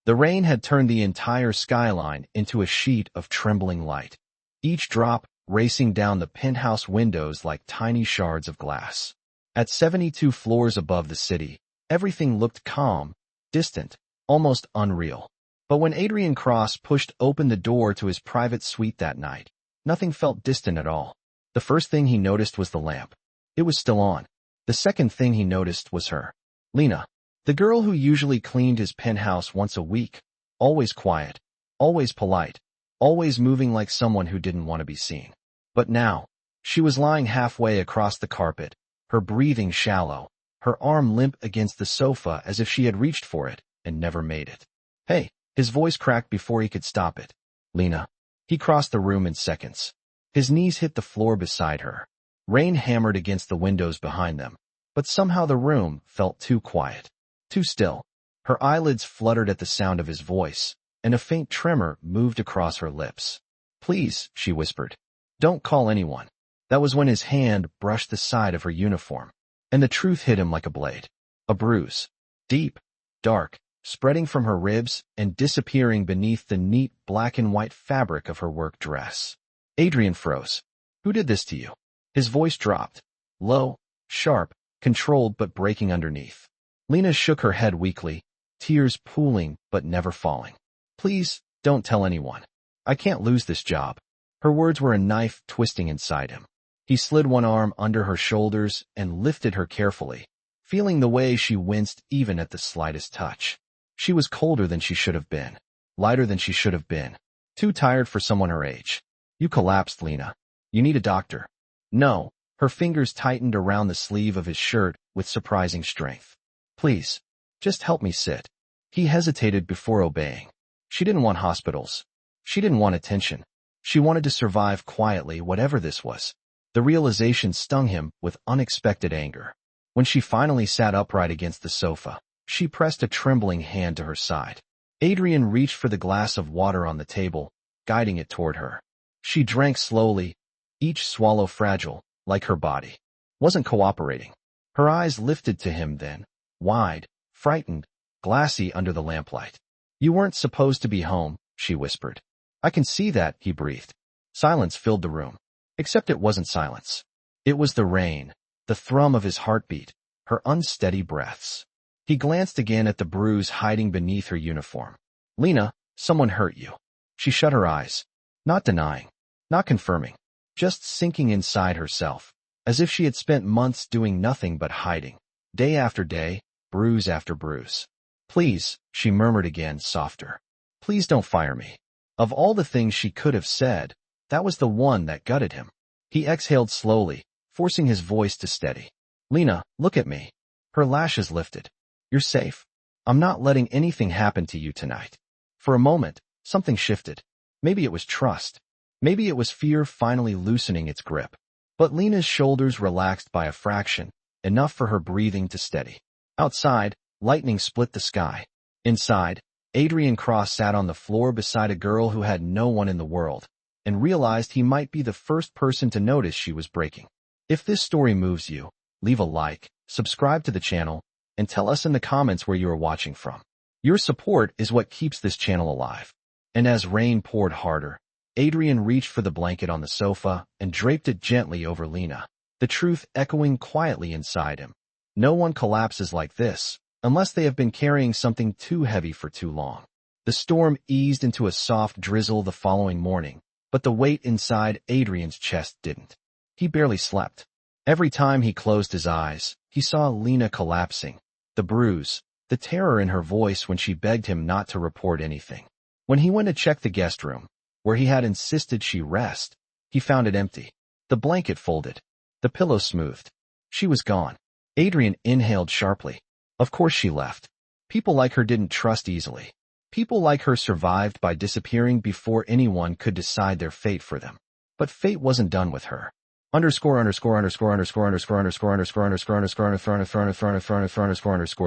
The rain had turned the entire skyline into a sheet of trembling light, each drop racing down the penthouse windows like tiny shards of glass. At 72 floors above the city, everything looked calm, distant, almost unreal. But when Adrian Cross pushed open the door to his private suite that night, nothing felt distant at all. The first thing he noticed was the lamp. It was still on. The second thing he noticed was her. Lena, the girl who usually cleaned his penthouse once a week, always quiet, always polite, always moving like someone who didn't want to be seen. But now, she was lying halfway across the carpet, her breathing shallow, her arm limp against the sofa as if she had reached for it and never made it. Hey, his voice cracked before he could stop it. Lena. He crossed the room in seconds. His knees hit the floor beside her. Rain hammered against the windows behind them, but somehow the room felt too quiet, too still. Her eyelids fluttered at the sound of his voice, and a faint tremor moved across her lips. Please, she whispered. Don't call anyone. That was when his hand brushed the side of her uniform, and the truth hit him like a blade. A bruise. Deep, dark, spreading from her ribs and disappearing beneath the neat black and white fabric of her work dress. Adrian froze. Who did this to you? His voice dropped. Low, sharp, controlled but breaking underneath. Lena shook her head weakly, tears pooling but never falling. Please, don't tell anyone. I can't lose this job. Her words were a knife twisting inside him. He slid one arm under her shoulders and lifted her carefully, feeling the way she winced even at the slightest touch. She was colder than she should have been, lighter than she should have been, too tired for someone her age. You collapsed, Lena. You need a doctor. No. Her fingers tightened around the sleeve of his shirt with surprising strength. Please, just help me sit. He hesitated before obeying. She didn't want hospitals. She didn't want attention. She wanted to survive quietly, whatever this was. The realization stung him with unexpected anger. When she finally sat upright against the sofa, she pressed a trembling hand to her side. Adrian reached for the glass of water on the table, guiding it toward her. She drank slowly, each swallow fragile, like her body. Wasn't cooperating. Her eyes lifted to him then, wide, frightened, glassy under the lamplight. You weren't supposed to be home, she whispered. I can see that, he breathed. Silence filled the room. Except it wasn't silence. It was the rain, the thrum of his heartbeat, her unsteady breaths. He glanced again at the bruise hiding beneath her uniform. Lena, someone hurt you. She shut her eyes. Not denying, not confirming, just sinking inside herself, as if she had spent months doing nothing but hiding, day after day, bruise after bruise. Please, she murmured again, softer. Please don't fire me. Of all the things she could have said, that was the one that gutted him. He exhaled slowly, forcing his voice to steady. Lena, look at me. Her lashes lifted. You're safe. I'm not letting anything happen to you tonight. For a moment, something shifted. Maybe it was trust. Maybe it was fear finally loosening its grip. But Lena's shoulders relaxed by a fraction, enough for her breathing to steady. Outside, lightning split the sky. Inside, Adrian Cross sat on the floor beside a girl who had no one in the world, and realized he might be the first person to notice she was breaking. If this story moves you, leave a like, subscribe to the channel, and tell us in the comments where you are watching from. Your support is what keeps this channel alive. And as rain poured harder, Adrian reached for the blanket on the sofa and draped it gently over Lena, the truth echoing quietly inside him. No one collapses like this, unless they have been carrying something too heavy for too long. The storm eased into a soft drizzle the following morning, but the weight inside Adrian's chest didn't. He barely slept. Every time he closed his eyes, he saw Lena collapsing, the bruise, the terror in her voice when she begged him not to report anything. When he went to check the guest room, where he had insisted she rest, he found it empty. The blanket folded, the pillow smoothed. She was gone. Adrian inhaled sharply. Of course she left. People like her didn't trust easily. People like her survived by disappearing before anyone could decide their fate for them. But fate wasn't done with her.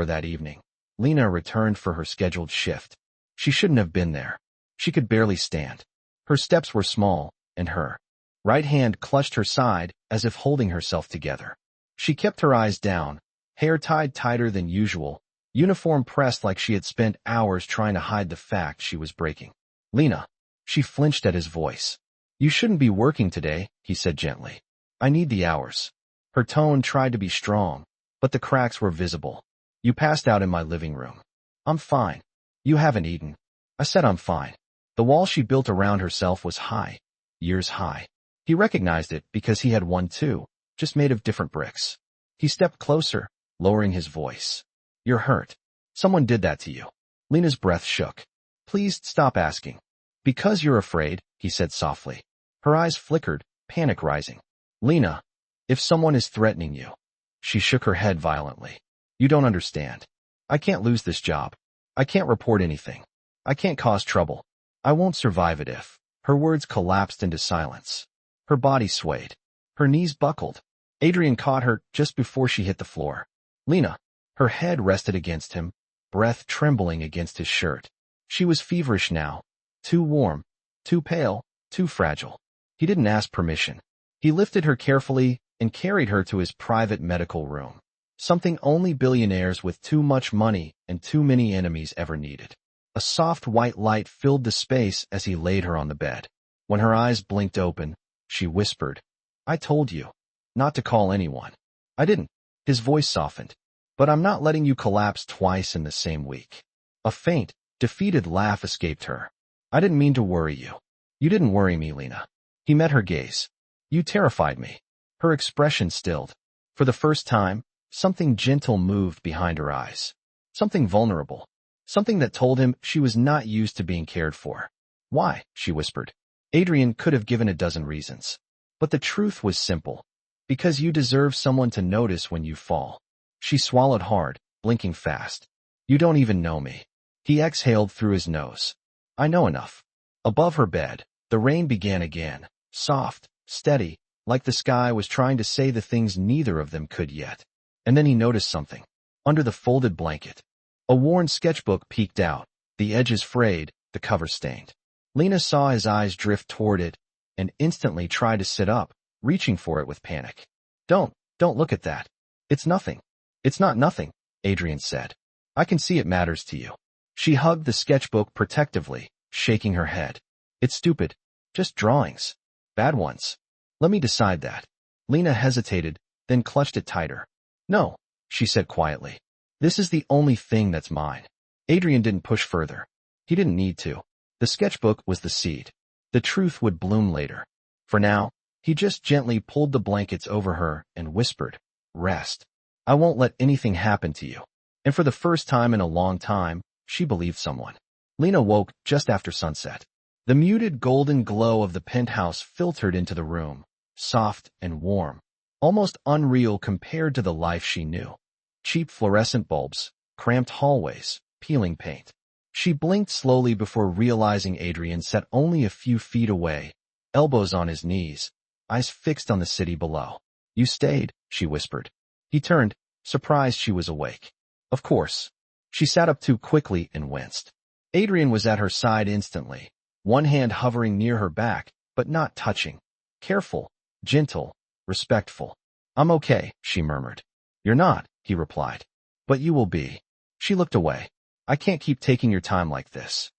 That evening, Lena returned for her scheduled shift. She shouldn't have been there. She could barely stand. Her steps were small, and her right hand clutched her side as if holding herself together. She kept her eyes down, hair tied tighter than usual, uniform pressed like she had spent hours trying to hide the fact she was breaking. Lena. She flinched at his voice. You shouldn't be working today, he said gently. I need the hours. Her tone tried to be strong, but the cracks were visible. You passed out in my living room. I'm fine. You haven't eaten. I said I'm fine. The wall she built around herself was high, years high. He recognized it because he had one too, just made of different bricks. He stepped closer, lowering his voice. You're hurt. Someone did that to you. Lena's breath shook. Please stop asking. Because you're afraid, he said softly. Her eyes flickered, panic rising. Lena, if someone is threatening you. She shook her head violently. You don't understand. I can't lose this job. I can't report anything. I can't cause trouble. I won't survive it if. Her words collapsed into silence. Her body swayed. Her knees buckled. Adrian caught her just before she hit the floor. Lena. Her head rested against him, breath trembling against his shirt. She was feverish now. Too warm, too pale, too fragile. He didn't ask permission. He lifted her carefully and carried her to his private medical room. Something only billionaires with too much money and too many enemies ever needed. A soft white light filled the space as he laid her on the bed. When her eyes blinked open, she whispered, I told you not to call anyone. I didn't. His voice softened. But I'm not letting you collapse twice in the same week. A faint, defeated laugh escaped her. I didn't mean to worry you. You didn't worry me, Lena. He met her gaze. You terrified me. Her expression stilled. For the first time, something gentle moved behind her eyes. Something vulnerable. Something that told him she was not used to being cared for. Why? She whispered. Adrian could have given a dozen reasons. But the truth was simple. Because you deserve someone to notice when you fall. She swallowed hard, blinking fast. You don't even know me. He exhaled through his nose. I know enough. Above her bed, the rain began again, soft, steady, like the sky was trying to say the things neither of them could yet. And then he noticed something. Under the folded blanket. A worn sketchbook peeked out, the edges frayed, the cover stained. Lena saw his eyes drift toward it, and instantly tried to sit up, reaching for it with panic. Don't look at that. It's nothing. It's not nothing, Adrian said. I can see it matters to you. She hugged the sketchbook protectively, shaking her head. It's stupid. Just drawings. Bad ones. Let me decide that. Lena hesitated, then clutched it tighter. No, she said quietly. This is the only thing that's mine. Adrian didn't push further. He didn't need to. The sketchbook was the seed. The truth would bloom later. For now, he just gently pulled the blankets over her and whispered, Rest. I won't let anything happen to you. And for the first time in a long time, she believed someone. Lena woke just after sunset. The muted golden glow of the penthouse filtered into the room, soft and warm, almost unreal compared to the life she knew. Cheap fluorescent bulbs, cramped hallways, peeling paint. She blinked slowly before realizing Adrian sat only a few feet away, elbows on his knees, eyes fixed on the city below. You stayed, she whispered. He turned, surprised she was awake. Of course. She sat up too quickly and winced. Adrian was at her side instantly, one hand hovering near her back, but not touching. Careful, gentle, respectful. I'm okay, she murmured. You're not, he replied. But you will be. She looked away. I can't keep taking your time like this.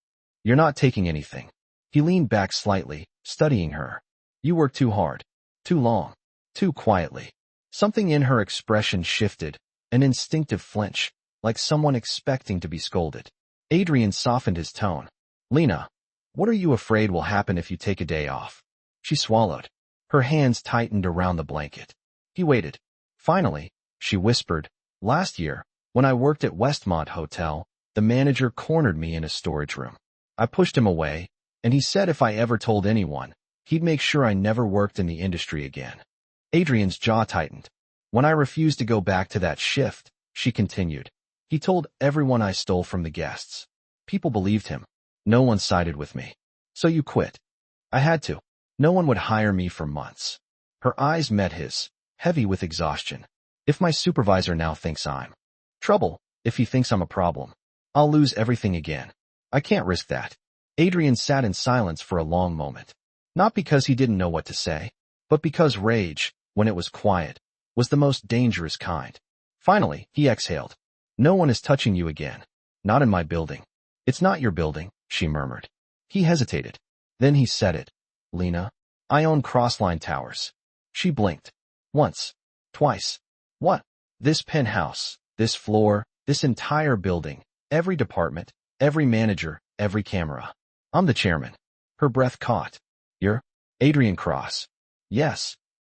You're not taking anything. He leaned back slightly, studying her. You work too hard. Too long. Too quietly. Something in her expression shifted, an instinctive flinch, like someone expecting to be scolded. Adrian softened his tone. Lena, what are you afraid will happen if you take a day off? She swallowed. Her hands tightened around the blanket. He waited. Finally, she whispered, last year, when I worked at Westmont Hotel, the manager cornered me in a storage room. I pushed him away, and he said if I ever told anyone, he'd make sure I never worked in the industry again. Adrian's jaw tightened. When I refused to go back to that shift, she continued, he told everyone I stole from the guests. People believed him. No one sided with me. So you quit. I had to. No one would hire me for months. Her eyes met his, heavy with exhaustion. If my supervisor now thinks I'm trouble, if he thinks I'm a problem, I'll lose everything again. I can't risk that. Adrian sat in silence for a long moment. Not because he didn't know what to say, but because rage, when it was quiet, was the most dangerous kind. Finally, he exhaled. No one is touching you again. Not in my building. It's not your building, she murmured. He hesitated. Then he said it. Lena, I own Crossline Towers. She blinked. Once. Twice. What? This penthouse, this floor, this entire building, every department, every manager, every camera. I'm the chairman. Her breath caught. You're Adrian Cross. Yes.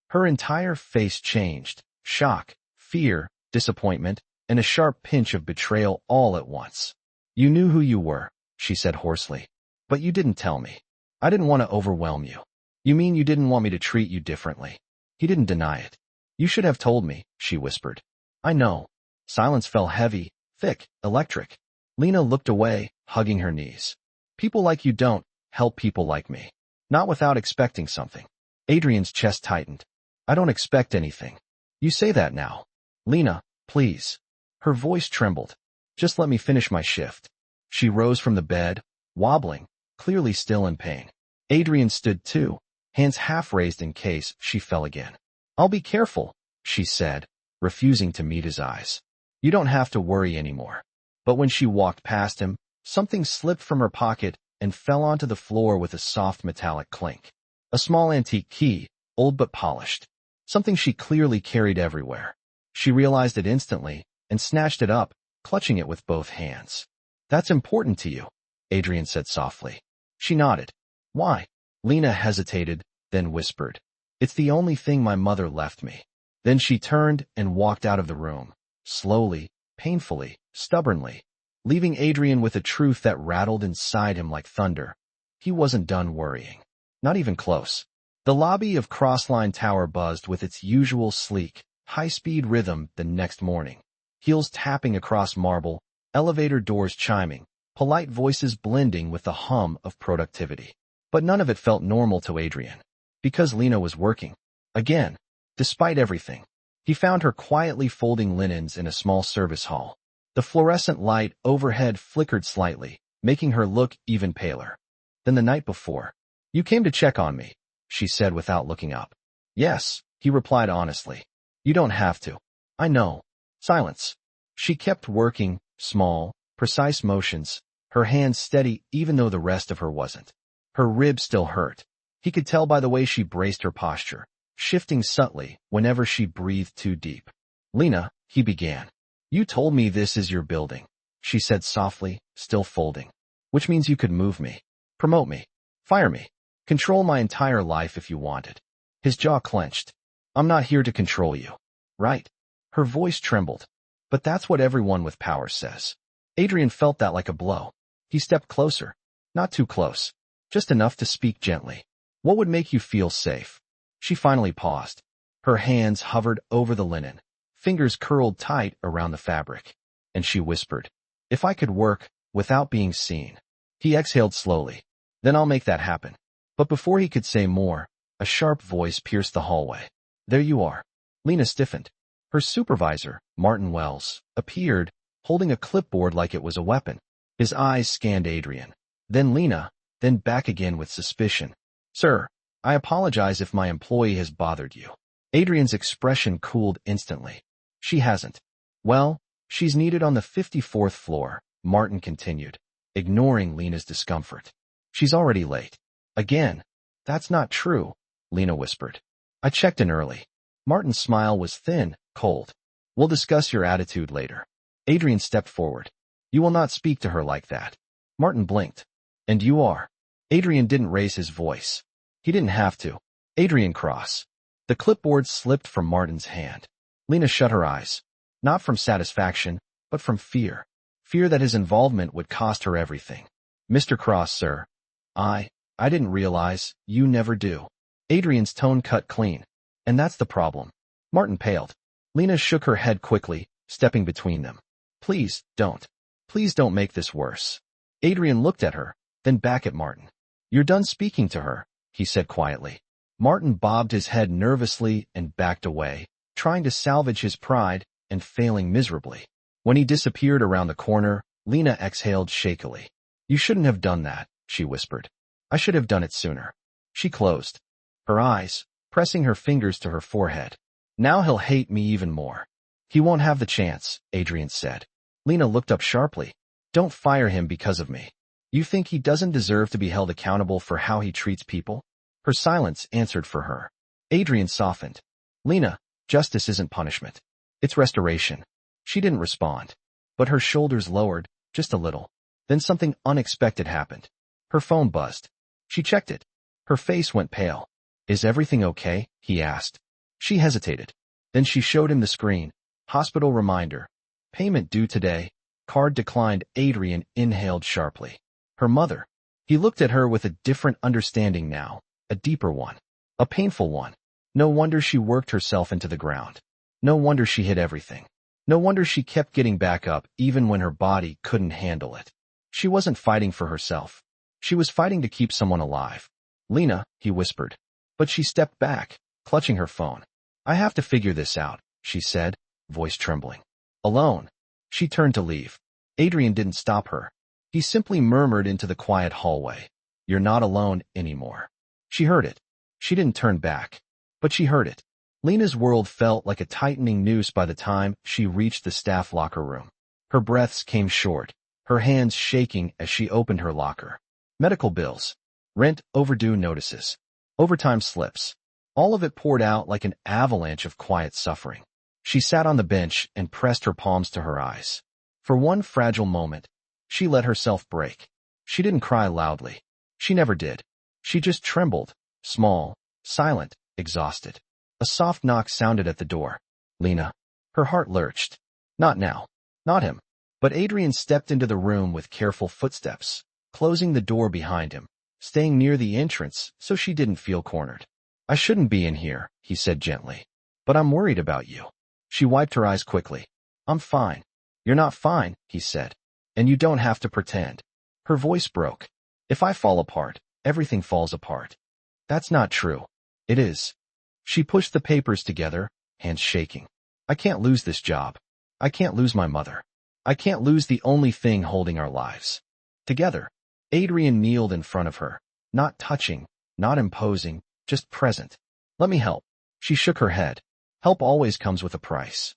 Her entire face changed. Shock, fear, disappointment, and a sharp pinch of betrayal all at once. You knew who you were, she said hoarsely. But you didn't tell me. I didn't want to overwhelm you. You mean you didn't want me to treat you differently? He didn't deny it. You should have told me, she whispered. I know. Silence fell heavy, thick, electric. Lena looked away, hugging her knees. People like you don't help people like me. Not without expecting something. Adrian's chest tightened. I don't expect anything. You say that now. Lena, please. Her voice trembled. Just let me finish my shift. She rose from the bed, wobbling, clearly still in pain. Adrian stood too, hands half raised in case she fell again. I'll be careful, she said, refusing to meet his eyes. You don't have to worry anymore. But when she walked past him, something slipped from her pocket and fell onto the floor with a soft metallic clink. A small antique key, old but polished. Something she clearly carried everywhere. She realized it instantly and snatched it up, clutching it with both hands. That's important to you, Adrian said softly. She nodded. Why? Lena hesitated, then whispered. It's the only thing my mother left me. Then she turned and walked out of the room, slowly, painfully, stubbornly, leaving Adrian with a truth that rattled inside him like thunder. He wasn't done worrying. Not even close. The lobby of Crossline Tower buzzed with its usual sleek, high-speed rhythm the next morning. Heels tapping across marble, elevator doors chiming, polite voices blending with the hum of productivity. But none of it felt normal to Adrian. Because Lena was working. Again. Despite everything. He found her quietly folding linens in a small service hall. The fluorescent light overhead flickered slightly, making her look even paler than the night before. You came to check on me, she said without looking up. Yes, he replied honestly. You don't have to. I know. Silence. She kept working, small, precise motions, her hands steady even though the rest of her wasn't. Her ribs still hurt. He could tell by the way she braced her posture, shifting subtly whenever she breathed too deep. Lena, he began. You told me this is your building, she said softly, still folding. Which means you could move me, promote me, fire me, control my entire life if you wanted. His jaw clenched. I'm not here to control you. Right? Her voice trembled. But that's what everyone with power says. Adrian felt that like a blow. He stepped closer. Not too close. Just enough to speak gently. What would make you feel safe? She finally paused. Her hands hovered over the linen, fingers curled tight around the fabric. And she whispered, if I could work without being seen. He exhaled slowly. Then I'll make that happen. But before he could say more, a sharp voice pierced the hallway. There you are. Lena stiffened. Her supervisor, Martin Wells, appeared, holding a clipboard like it was a weapon. His eyes scanned Adrian, then Lena, then back again with suspicion. Sir, I apologize if my employee has bothered you. Adrian's expression cooled instantly. She hasn't. Well, she's needed on the 54th floor, Martin continued, ignoring Lena's discomfort. She's already late. Again. That's not true, Lena whispered. I checked in early. Martin's smile was thin, cold. We'll discuss your attitude later. Adrian stepped forward. You will not speak to her like that. Martin blinked. And you are. Adrian didn't raise his voice. He didn't have to. Adrian Cross. The clipboard slipped from Martin's hand. Lena shut her eyes. Not from satisfaction, but from fear. Fear that his involvement would cost her everything. Mr. Cross, sir. I didn't realize, you never do. Adrian's tone cut clean. And that's the problem. Martin paled. Lena shook her head quickly, stepping between them. Please, don't. Please don't make this worse. Adrian looked at her, then back at Martin. You're done speaking to her, he said quietly. Martin bobbed his head nervously and backed away, trying to salvage his pride and failing miserably. When he disappeared around the corner, Lena exhaled shakily. You shouldn't have done that, she whispered. I should have done it sooner. She closed her eyes, pressing her fingers to her forehead. Now he'll hate me even more. He won't have the chance, Adrian said. Lena looked up sharply. Don't fire him because of me. You think he doesn't deserve to be held accountable for how he treats people? Her silence answered for her. Adrian softened. Lena, justice isn't punishment. It's restoration. She didn't respond, but her shoulders lowered, just a little. Then something unexpected happened. Her phone buzzed. She checked it. Her face went pale. Is everything okay? He asked. She hesitated. Then she showed him the screen. Hospital reminder. Payment due today. Card declined. Adrian inhaled sharply. Her mother. He looked at her with a different understanding now, a deeper one, a painful one. No wonder she worked herself into the ground. No wonder she hid everything. No wonder she kept getting back up even when her body couldn't handle it. She wasn't fighting for herself. She was fighting to keep someone alive. Lena, he whispered. But she stepped back, clutching her phone. I have to figure this out, she said, voice trembling. Alone. She turned to leave. Adrian didn't stop her. He simply murmured into the quiet hallway. You're not alone anymore. She heard it. She didn't turn back. But she heard it. Lena's world felt like a tightening noose by the time she reached the staff locker room. Her breaths came short, her hands shaking as she opened her locker. Medical bills, rent overdue notices, overtime slips. All of it poured out like an avalanche of quiet suffering. She sat on the bench and pressed her palms to her eyes. For one fragile moment, she let herself break. She didn't cry loudly. She never did. She just trembled, small, silent, exhausted. A soft knock sounded at the door. Lena. Her heart lurched. Not now. Not him. But Adrian stepped into the room with careful footsteps, closing the door behind him, staying near the entrance so she didn't feel cornered. I shouldn't be in here, he said gently. But I'm worried about you. She wiped her eyes quickly. I'm fine. You're not fine, he said. And you don't have to pretend. Her voice broke. If I fall apart, everything falls apart. That's not true. It is. She pushed the papers together, hands shaking. I can't lose this job. I can't lose my mother. I can't lose the only thing holding our lives together. Adrian kneeled in front of her, not touching, not imposing, just present. Let me help. She shook her head. Help always comes with a price.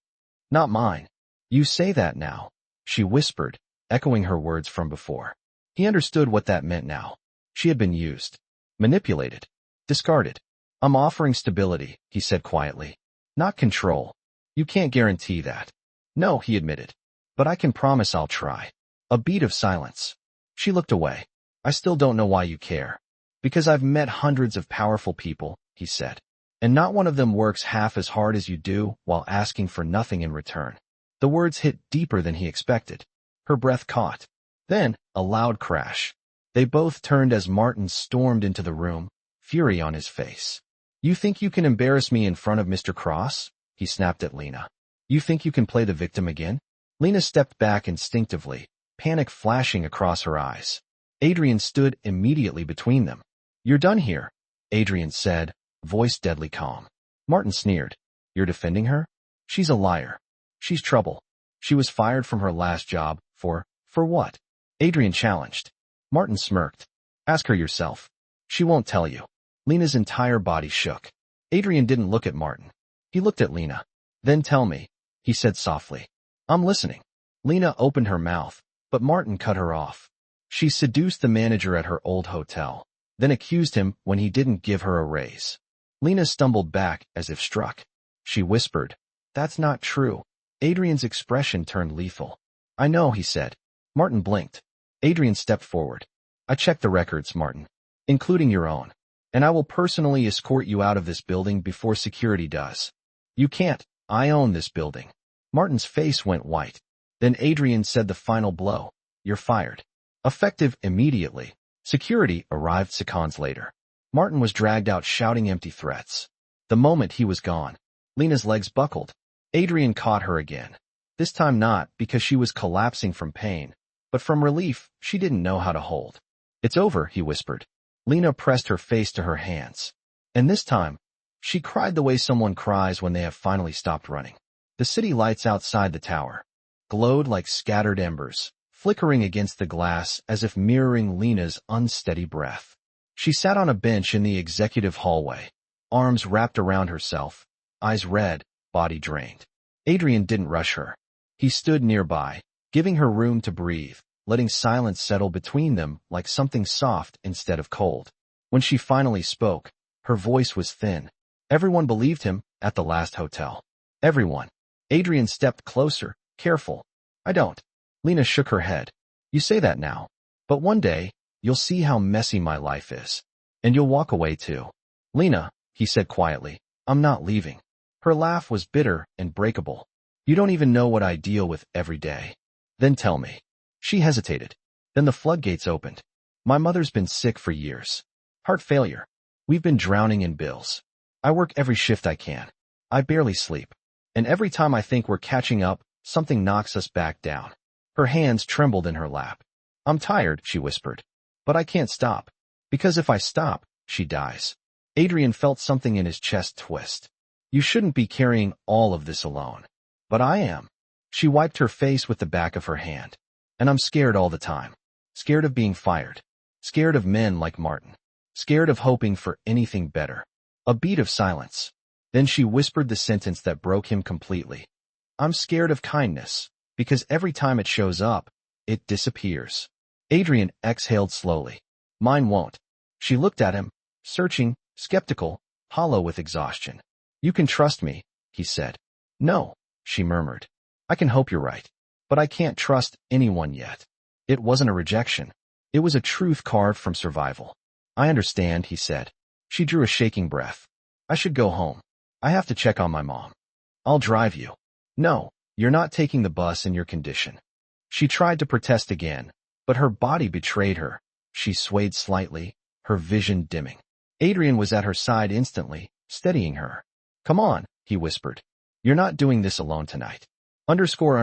Not mine. You say that now, she whispered, echoing her words from before. He understood what that meant now. She had been used, manipulated, discarded. I'm offering stability, he said quietly. Not control. You can't guarantee that. No, he admitted. But I can promise I'll try. A beat of silence. She looked away. I still don't know why you care. Because I've met hundreds of powerful people, he said. And not one of them works half as hard as you do while asking for nothing in return. The words hit deeper than he expected. Her breath caught. Then, a loud crash. They both turned as Martin stormed into the room, fury on his face. You think you can embarrass me in front of Mr. Cross? He snapped at Lena. You think you can play the victim again? Lena stepped back instinctively, panic flashing across her eyes. Adrian stood immediately between them. You're done here, Adrian said, voice deadly calm. Martin sneered. You're defending her? She's a liar. She's trouble. She was fired from her last job, for what? Adrian challenged. Martin smirked. Ask her yourself. She won't tell you. Lena's entire body shook. Adrian didn't look at Martin. He looked at Lena. Then tell me, he said softly. I'm listening. Lena opened her mouth, but Martin cut her off. She seduced the manager at her old hotel, then accused him when he didn't give her a raise. Lena stumbled back as if struck. She whispered, That's not true. Adrian's expression turned lethal. I know, he said. Martin blinked. Adrian stepped forward. I checked the records, Martin, including your own. And I will personally escort you out of this building before security does. You can't. I own this building. Martin's face went white. Then Adrian said the final blow. You're fired. Effective immediately. Security arrived seconds later. Martin was dragged out shouting empty threats. The moment he was gone, Lena's legs buckled. Adrian caught her again. This time not because she was collapsing from pain, but from relief she didn't know how to hold. It's over, he whispered. Lena pressed her face to her hands. And this time, she cried the way someone cries when they have finally stopped running. The city lights outside the tower glowed like scattered embers, flickering against the glass as if mirroring Lena's unsteady breath. She sat on a bench in the executive hallway, arms wrapped around herself, eyes red, body drained. Adrian didn't rush her. He stood nearby, giving her room to breathe, letting silence settle between them like something soft instead of cold. When she finally spoke, her voice was thin. Everyone believed him at the last hotel. Everyone. Adrian stepped closer, careful. I don't. Lena shook her head. You say that now. But one day, you'll see how messy my life is. And you'll walk away too. Lena, he said quietly, I'm not leaving. Her laugh was bitter and breakable. You don't even know what I deal with every day. Then tell me. She hesitated. Then the floodgates opened. My mother's been sick for years. Heart failure. We've been drowning in bills. I work every shift I can. I barely sleep. And every time I think we're catching up, something knocks us back down. Her hands trembled in her lap. I'm tired, she whispered. But I can't stop. Because if I stop, she dies. Adrian felt something in his chest twist. You shouldn't be carrying all of this alone. But I am. She wiped her face with the back of her hand. And I'm scared all the time. Scared of being fired. Scared of men like Martin. Scared of hoping for anything better. A beat of silence. Then she whispered the sentence that broke him completely. I'm scared of kindness, because every time it shows up, it disappears. Adrian exhaled slowly. Mine won't. She looked at him, searching, skeptical, hollow with exhaustion. You can trust me, he said. No, she murmured. I can hope you're right. But I can't trust anyone yet. It wasn't a rejection. It was a truth carved from survival. I understand, he said. She drew a shaking breath. I should go home. I have to check on my mom. I'll drive you. No, you're not taking the bus in your condition. She tried to protest again, but her body betrayed her. She swayed slightly, her vision dimming. Adrian was at her side instantly, steadying her. Come on, he whispered. You're not doing this alone tonight. Underscore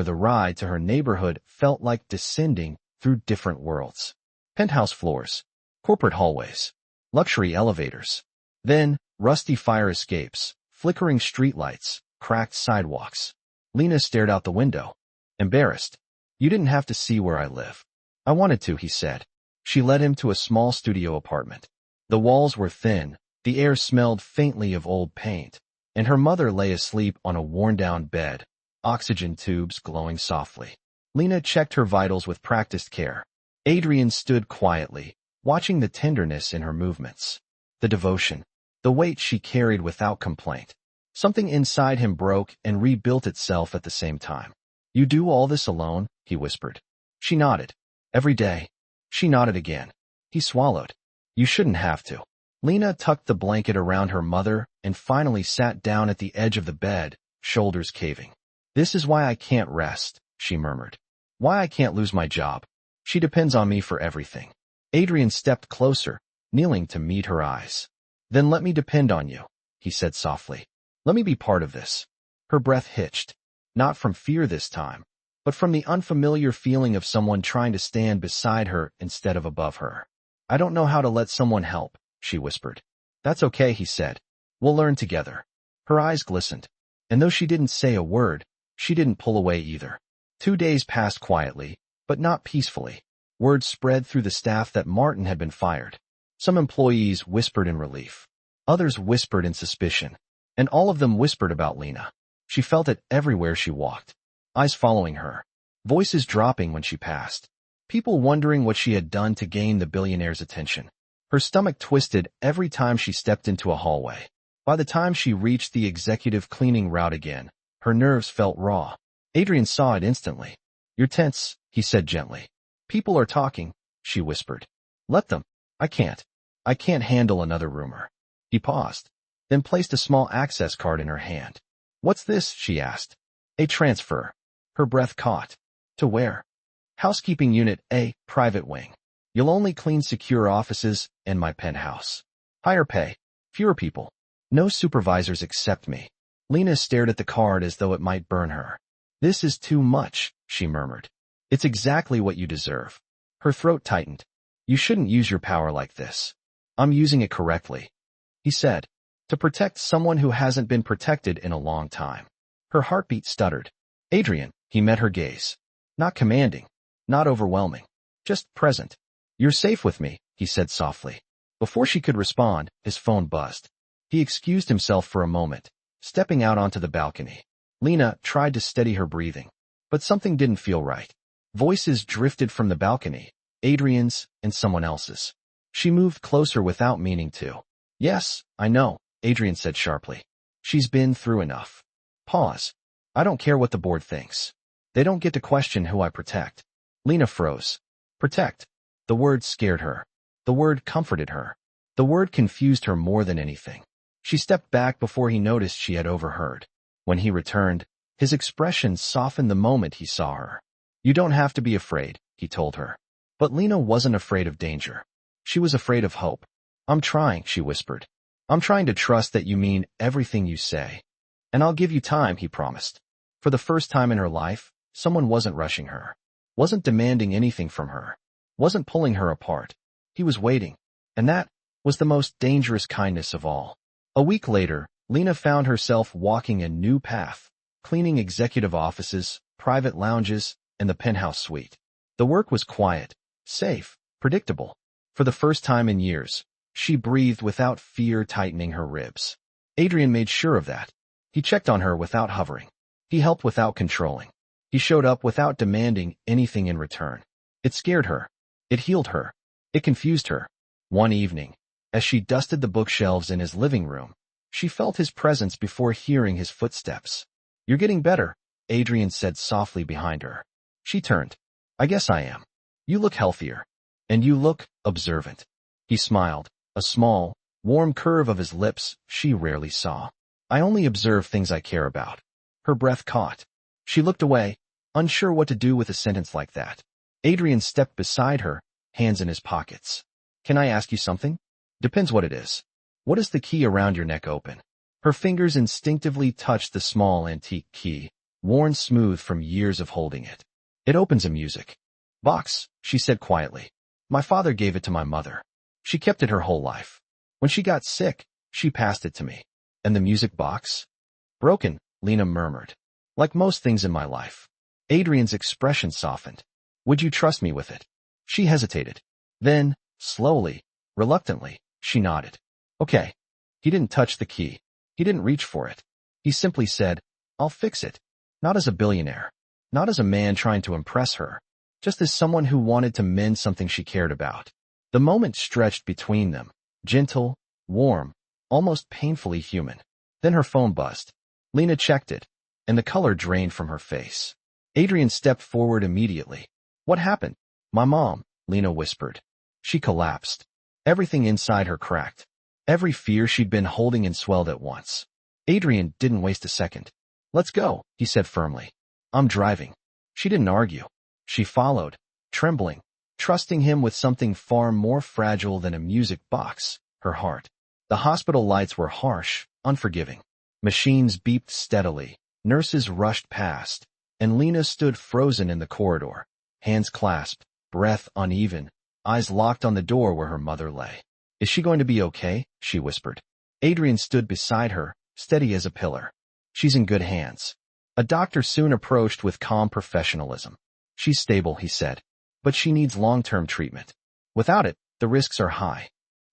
the ride to her neighborhood felt like descending through different worlds. Penthouse floors, corporate hallways, luxury elevators. Then, rusty fire escapes, flickering streetlights, cracked sidewalks. Lena stared out the window. Embarrassed. You didn't have to see where I live. I wanted to, he said. She led him to a small studio apartment. The walls were thin, the air smelled faintly of old paint, and her mother lay asleep on a worn-down bed, oxygen tubes glowing softly. Lena checked her vitals with practiced care. Adrian stood quietly, watching the tenderness in her movements. The devotion, the weight she carried without complaint. Something inside him broke and rebuilt itself at the same time. You do all this alone? He whispered. She nodded. Every day. She nodded again. He swallowed. You shouldn't have to. Lena tucked the blanket around her mother and finally sat down at the edge of the bed, shoulders caving. This is why I can't rest, she murmured. Why I can't lose my job. She depends on me for everything. Adrian stepped closer, kneeling to meet her eyes. Then let me depend on you, he said softly. Let me be part of this. Her breath hitched. Not from fear this time, but from the unfamiliar feeling of someone trying to stand beside her instead of above her. I don't know how to let someone help, she whispered. That's okay, he said. We'll learn together. Her eyes glistened. And though she didn't say a word, she didn't pull away either. 2 days passed quietly, but not peacefully. Word spread through the staff that Martin had been fired. Some employees whispered in relief. Others whispered in suspicion. And all of them whispered about Lena. She felt it everywhere she walked. Eyes following her. Voices dropping when she passed. People wondering what she had done to gain the billionaire's attention. Her stomach twisted every time she stepped into a hallway. By the time she reached the executive cleaning route again, her nerves felt raw. Adrian saw it instantly. You're tense, he said gently. People are talking, she whispered. Let them. I can't. I can't handle another rumor. He paused, then placed a small access card in her hand. What's this? She asked. A transfer. Her breath caught. To where? Housekeeping Unit A, private wing. You'll only clean secure offices and my penthouse. Higher pay. Fewer people. No supervisors except me. Lena stared at the card as though it might burn her. This is too much, she murmured. It's exactly what you deserve. Her throat tightened. You shouldn't use your power like this. I'm using it correctly, he said, to protect someone who hasn't been protected in a long time. Her heartbeat stuttered. Adrian, he met her gaze. Not commanding, not overwhelming, just present. You're safe with me, he said softly. Before she could respond, his phone buzzed. He excused himself for a moment, stepping out onto the balcony. Lena tried to steady her breathing, but something didn't feel right. Voices drifted from the balcony, Adrian's and someone else's. She moved closer without meaning to. Yes, I know, Adrian said sharply. She's been through enough. Pause. I don't care what the board thinks. They don't get to question who I protect. Lena froze. Protect. The word scared her. The word comforted her. The word confused her more than anything. She stepped back before he noticed she had overheard. When he returned, his expression softened the moment he saw her. You don't have to be afraid, he told her. But Lena wasn't afraid of danger. She was afraid of hope. I'm trying, she whispered. I'm trying to trust that you mean everything you say. And I'll give you time, he promised. For the first time in her life, someone wasn't rushing her, wasn't demanding anything from her, wasn't pulling her apart. He was waiting. And that was the most dangerous kindness of all. A week later, Lena found herself walking a new path, cleaning executive offices, private lounges, and the penthouse suite. The work was quiet, safe, predictable. For the first time in years, she breathed without fear tightening her ribs. Adrian made sure of that. He checked on her without hovering. He helped without controlling. He showed up without demanding anything in return. It scared her. It healed her. It confused her. One evening, as she dusted the bookshelves in his living room, she felt his presence before hearing his footsteps. You're getting better, Adrian said softly behind her. She turned. I guess I am. You look healthier. And you look observant. He smiled, a small, warm curve of his lips she rarely saw. I only observe things I care about. Her breath caught. She looked away, unsure what to do with a sentence like that. Adrian stepped beside her, hands in his pockets. Can I ask you something? Depends what it is. What is the key around your neck open? Her fingers instinctively touched the small antique key, worn smooth from years of holding it. It opens a music box, she said quietly. My father gave it to my mother. She kept it her whole life. When she got sick, she passed it to me. And the music box? Broken, Lena murmured. Like most things in my life. Adrian's expression softened. Would you trust me with it? She hesitated. Then, slowly, reluctantly, she nodded. Okay. He didn't touch the key. He didn't reach for it. He simply said, I'll fix it. Not as a billionaire. Not as a man trying to impress her. Just as someone who wanted to mend something she cared about. The moment stretched between them, gentle, warm, almost painfully human. Then her phone buzzed. Lena checked it, and the color drained from her face. Adrian stepped forward immediately. What happened? My mom, Lena whispered. She collapsed. Everything inside her cracked. Every fear she'd been holding and swelled at once. Adrian didn't waste a second. Let's go, he said firmly. I'm driving. She didn't argue. She followed, trembling, trusting him with something far more fragile than a music box, her heart. The hospital lights were harsh, unforgiving. Machines beeped steadily, nurses rushed past, and Lena stood frozen in the corridor, hands clasped, breath uneven, eyes locked on the door where her mother lay. Is she going to be okay? She whispered. Adrian stood beside her, steady as a pillar. She's in good hands. A doctor soon approached with calm professionalism. She's stable, he said, but she needs long-term treatment. Without it, the risks are high.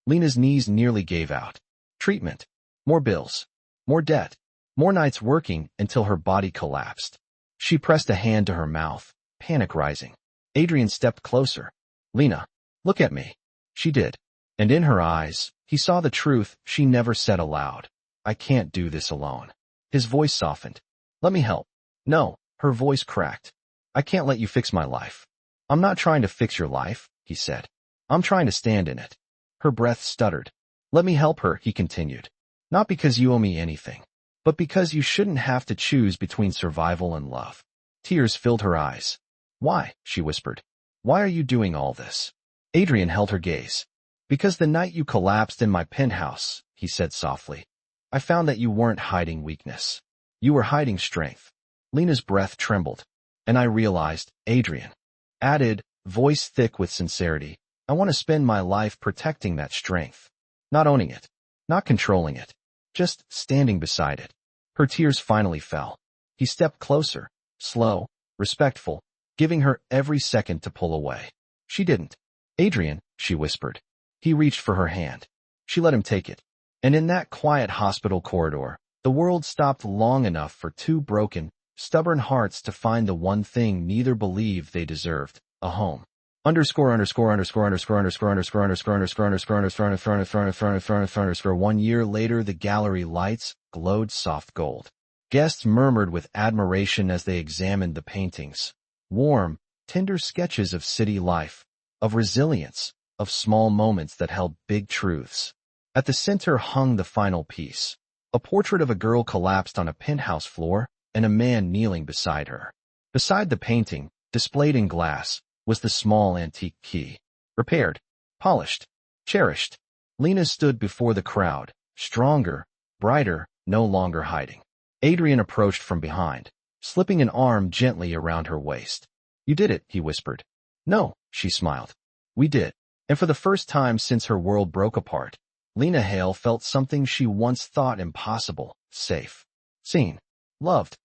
Lena's knees nearly gave out. Treatment. More bills. More debt. More nights working until her body collapsed. She pressed a hand to her mouth, panic rising. Adrian stepped closer. Lena, look at me. She did. And in her eyes, he saw the truth she never said aloud. I can't do this alone. His voice softened. Let me help. No, her voice cracked. I can't let you fix my life. I'm not trying to fix your life, he said. I'm trying to stand in it. Her breath stuttered. Let me help her, he continued. Not because you owe me anything, but because you shouldn't have to choose between survival and love. Tears filled her eyes. Why? She whispered. Why are you doing all this? Adrian held her gaze. Because the night you collapsed in my penthouse, he said softly, I found that you weren't hiding weakness. You were hiding strength. Lena's breath trembled. And I realized, Adrian added, voice thick with sincerity, I want to spend my life protecting that strength. Not owning it. Not controlling it. Just standing beside it. Her tears finally fell. He stepped closer, slow, respectful, giving her every second to pull away. She didn't. Adrian, she whispered. He reached for her hand. She let him take it. And in that quiet hospital corridor, The world stopped long enough for two broken, stubborn hearts to find the one thing neither believed they deserved, a home. Underscore underscore underscore underscore underscore underscore underscore underscore underscore underscore underscore underscore underscore underscore 1 year later, the gallery lights glowed soft gold. Guests murmured with admiration as they examined the paintings. Warm, tender sketches of city life, of resilience, of small moments that held big truths. At the center hung the final piece, a portrait of a girl collapsed on a penthouse floor and a man kneeling beside her. Beside the painting, displayed in glass, was the small antique key. Repaired, polished, cherished. Lena stood before the crowd, stronger, brighter, no longer hiding. Adrian approached from behind, slipping an arm gently around her waist. "You did it," he whispered. "No," she smiled. "We did." And for the first time since her world broke apart, Lena Hale felt something she once thought impossible: safe, seen, loved.